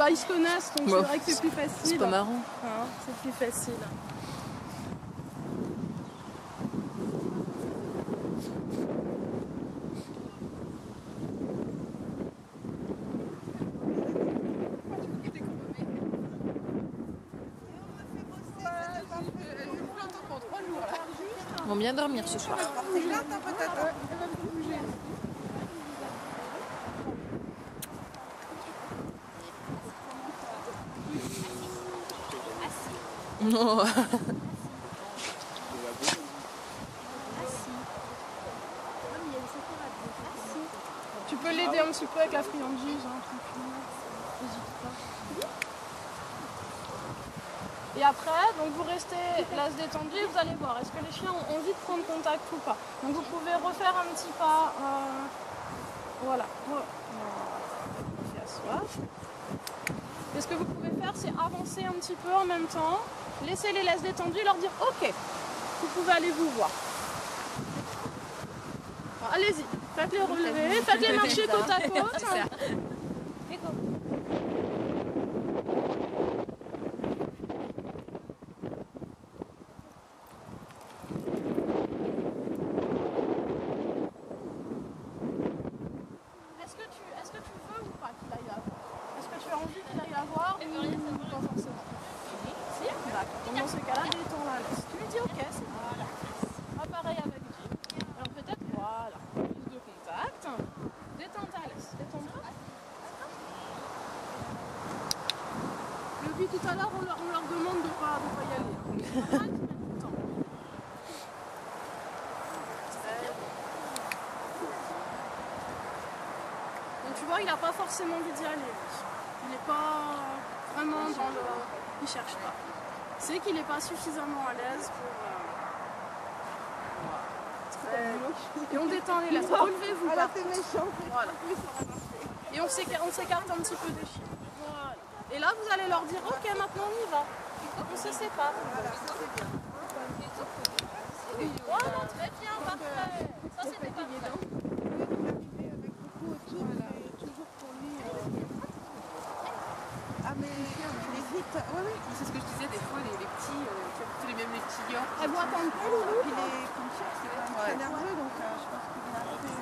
bah, ils se connaissent, donc c'est vrai que c'est plus facile. C'est pas marrant. Hein, c'est plus facile. Ils vont bien dormir ce soir. Non. Tu peux l'aider un petit peu avec la friandise, hein, tranquillement. N'hésite pas. Et après, donc vous restez l'as détendu et vous allez voir, est-ce que les chiens ont envie de prendre contact ou pas. Donc vous pouvez refaire un petit pas, voilà. On fait asseoir. Et ce que vous pouvez faire, c'est avancer un petit peu en même temps, laisser les laisses détendues et leur dire ok, vous pouvez aller vous voir. Allez-y, faites-les relever, faites-les marcher côte à côte. Est-ce que tu veux ou pas qu'il aille la voir? Est-ce que tu as envie qu'il aille la voir ou pas forcément? Si? D'accord. Donc dans ce cas-là, détends la laisse. Tu lui dis ok, c'est voilà. Pas pareil avec Jim. Alors peut-être voilà, plus de contact. Détends ta laisse. Détends-toi. Depuis tout à l'heure, on leur demande de pas y aller. Hein. Tu vois, il n'a pas forcément envie d'y aller. Il n'est pas vraiment dans le... Il cherche pas. C'est qu'il n'est pas suffisamment à l'aise pour... Et on détend les laisses. Relevez-vous. Ah là, c'est méchant. Voilà. Et on s'écarte un petit peu des chiens. Voilà. Et là, vous allez leur dire, ok, maintenant on y va. On se sépare. Voilà, très bien, parfait. Ça, c'était pas mal. Ah mais les vite, ouais. C'est ce que je disais, des fois les petits, même les petits gars. Elle doit attendre pas, Loulou. Puis les conchères, c'est quand même très nerveux, donc je pense qu'il est assez...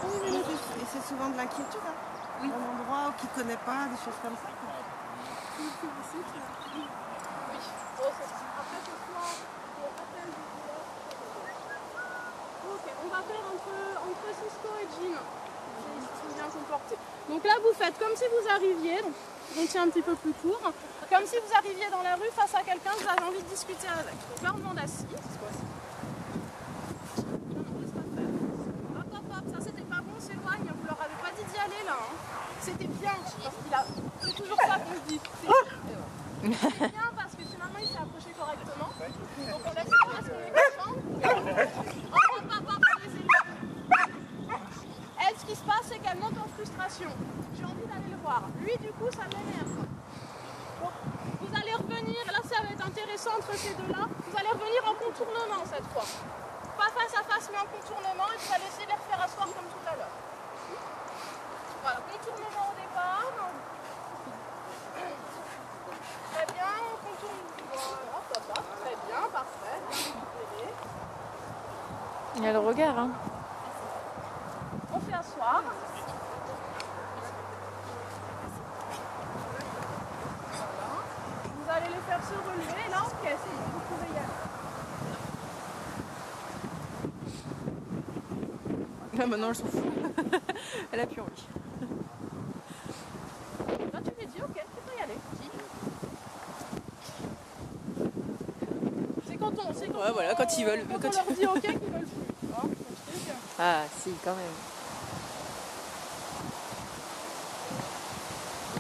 Oui, et c'est souvent de l'inquiétude, hein. Oui. Un endroit qu'il ne connaît pas, des choses comme ça. Quoi. Oui. Après ce soir, ok, on va faire entre Cisco et Jim. Ils sont bien comportés. Donc là, vous faites comme si vous arriviez, donc on tient un petit peu plus court, comme si vous arriviez dans la rue face à quelqu'un que vous avez envie de discuter avec. Donc là, on demande assis. Hop, ça c'était pas bon, s'éloigne. Vous leur avez pas dit d'y aller là. Hein. C'était bien, parce qu'il a. C'est toujours ça qu'on se dit. C'est bien parce que finalement il s'est approché correctement. Donc on laisse parce qu'on est content. Elle, ce qui se passe, c'est qu'elle monte en frustration. J'ai envie d'aller le voir. Lui, du coup, ça m'énerve. Bon, vous allez revenir, là ça va être intéressant entre ces deux-là. Vous allez revenir en contournement cette fois. Pas face à face, mais en contournement. Et vous allez essayer de les refaire asseoir comme tout à l'heure. Voilà, contournement au départ. Très bien, on contourne. Voilà, ça passe. Très bien, parfait. Bien récupéré. Il y a le regard, hein. On fait asseoir. Voilà. Vous allez les faire se relever. Là, ok, c'est bon, vous pouvez y aller. Là, maintenant, elle s'en fout. Elle a plus envie. Là, tu lui dis, ok, tu peux y aller. C'est quand on... Ouais, voilà, quand ils veulent. Quand on leur dit ok, qu'ils veulent plus. Hein, ah, si, quand même.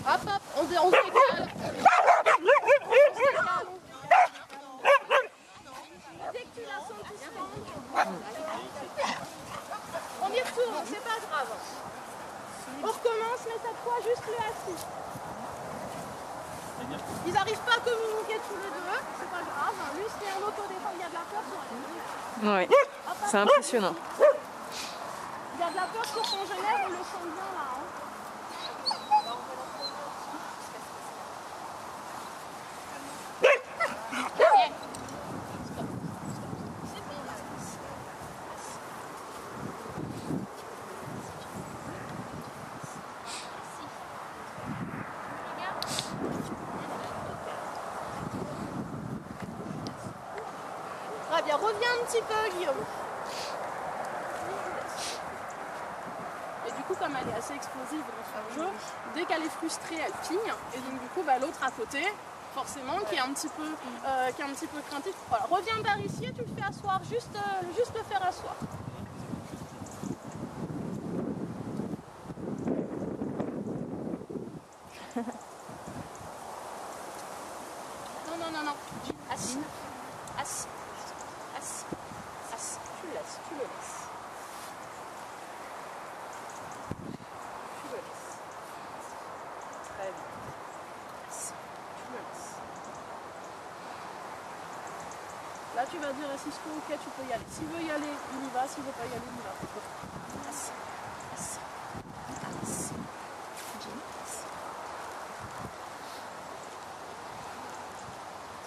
hop, on s'égale. Dès que tu la sens qui se tend, on y retourne, c'est pas grave. On recommence, mais cette fois juste le assis. Ils n'arrivent pas à communiquer tous les deux, c'est pas grave. Lui, s'il y a un auto-défense, il y a de la peur sur lui. Ouais, c'est impressionnant. Il y a de la peur sur son Genève, on le sent bien là. Hein. bien. Reviens un petit peu, Guillaume. Et du coup, comme elle est assez explosive dans son jeu, dès qu'elle est frustrée, elle cligne. Et donc du coup, l'autre à côté, forcément, qui est un petit peu, craintif. Voilà, reviens par ici et tu le fais asseoir, juste le faire asseoir. Non. Assis. Tu le laisses. Tu le laisses. Très bien. Assis. Tu le laisses. Là, tu vas dire à Cisco, ok, tu peux y aller. S'il veut y aller, il y va. S'il veut pas y aller, il y va. Assis.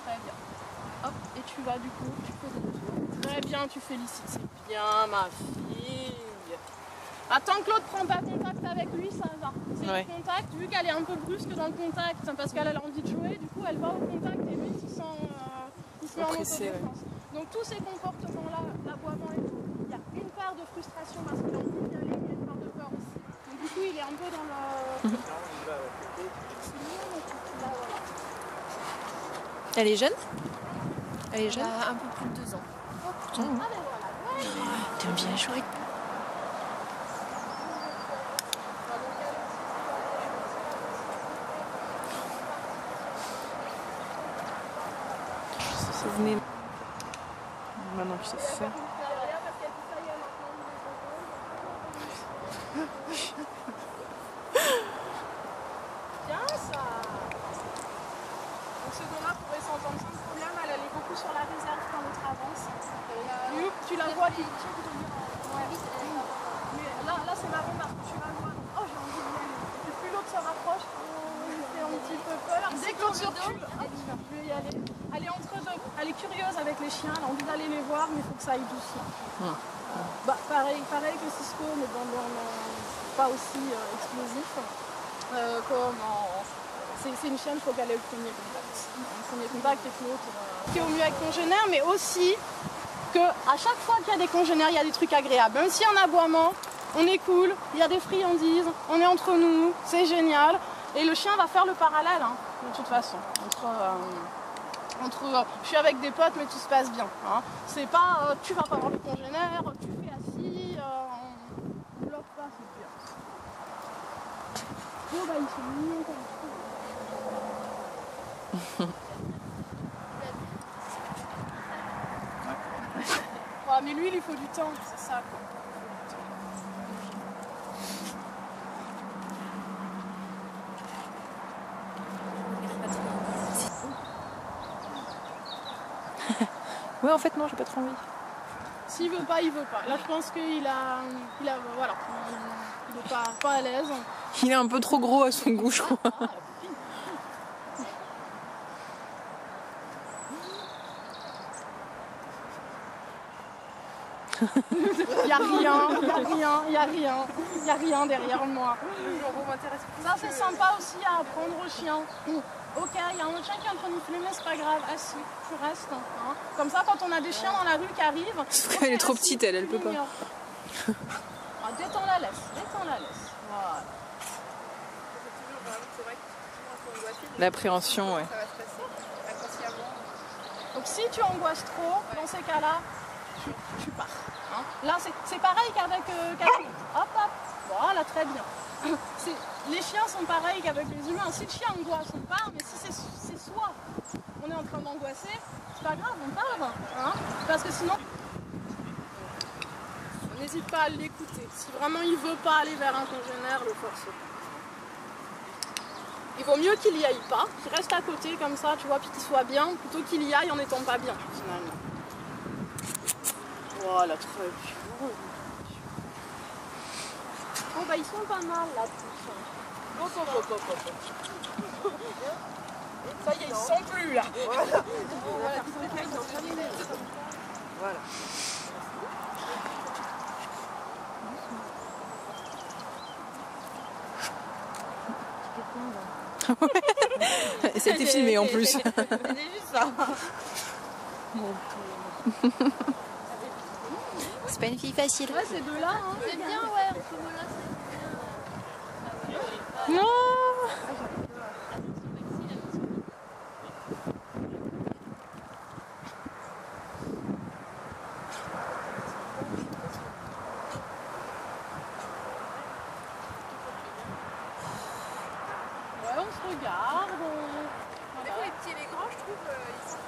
Très bien. Hop, et tu vas du coup, tu fais des tours. Très bien, tu félicites. C'est bien, ma fille. Tant que l'autre prend pas contact avec lui, ça va. C'est le contact, vu qu'elle est un peu brusque dans le contact, parce qu'elle a envie de jouer, du coup elle va au contact et lui il se met en autodéfense. Donc tous ces comportements-là, l'aboiement et tout, il y a une part de frustration parce qu'il a envie d'y aller, mais il y a une part de peur aussi. Donc du coup il est un peu dans le... Elle est jeune? Elle est jeune? Un peu plus de 2 ans. Oh putain. T'aimes bien jouer? Vous venez maintenant que je sais faire. Bien ça. Donc ce dos-là pourrait s'entendre sans problème, elle est beaucoup sur la réserve quand l'autre avance. Tu la vois qui mais là c'est marrant parce que tu la vois. Oh j'ai envie d'y aller. Et plus l'autre se rapproche, il fait un petit peu peur. Dès que l'autre se recule, je vais y aller. Elle est entre deux. Elle est curieuse avec les chiens, elle a envie d'aller les voir, mais il faut que ça aille doucement. Pareil que Cisco, mais pas aussi explosif. C'est une chienne, il faut qu'elle ait le premier contact. Le premier contact et que l'autre qui est au mieux avec congénères, mais aussi qu'à chaque fois qu'il y a des congénères, il y a des trucs agréables. Même s'il y a un aboiement, on est cool, il y a des friandises, on est entre nous, c'est génial. Et le chien va faire le parallèle, de toute façon, entre je suis avec des potes mais tout se passe bien. C'est pas tu vas pas voir le congénère, tu fais assis, on bloque pas, c'est bien. Bon ils sont mignons comme ça. Mais lui il faut du temps, c'est ça quoi. Ouais, en fait, non, j'ai pas trop envie. S'il veut pas, il veut pas. Là, je pense qu'il a voilà, il est pas à l'aise. Il est un peu trop gros à son goût, je crois. Il y a rien derrière moi. Ça, c'est sympa aussi à apprendre aux chiens. Ok, il y a un autre chien qui est en train de fumer, mais c'est pas grave, assis, tu restes. Comme ça, quand on a des chiens dans la rue qui arrivent... Sauf qu'elle est trop petite, elle peut pas. Détends la laisse. Voilà. L'appréhension, ouais. Ça va se passer inconsciemment. Donc si tu angoisses trop, dans ces cas-là, tu pars. Là, c'est pareil qu'avec... Hop, voilà, très bien. Les chiens sont pareils qu'avec les humains. Si le chien angoisse, on part, mais si c'est soi, on est en train d'angoisser, c'est pas grave, on part. Parce que sinon, on n'hésite pas à l'écouter. Si vraiment il veut pas aller vers un congénère, le force pas. Il vaut mieux qu'il y aille pas, qu'il reste à côté comme ça, tu vois, puis qu'il soit bien, plutôt qu'il y aille en n'étant pas bien, finalement. Voilà, très bien. Oh ils sont pas mal là tous. Hop. Ça y est, ils sont plus là. Voilà. C'était filmé en plus. C'était juste ça. Mon C'est pas une fille facile. Ouais, ces deux-là, hein. C'est bien, ouais, en ce moment-là, c'est bien. Non. Ouais, on se regarde. Des fois, les petits et les grands, je trouve, ils sont...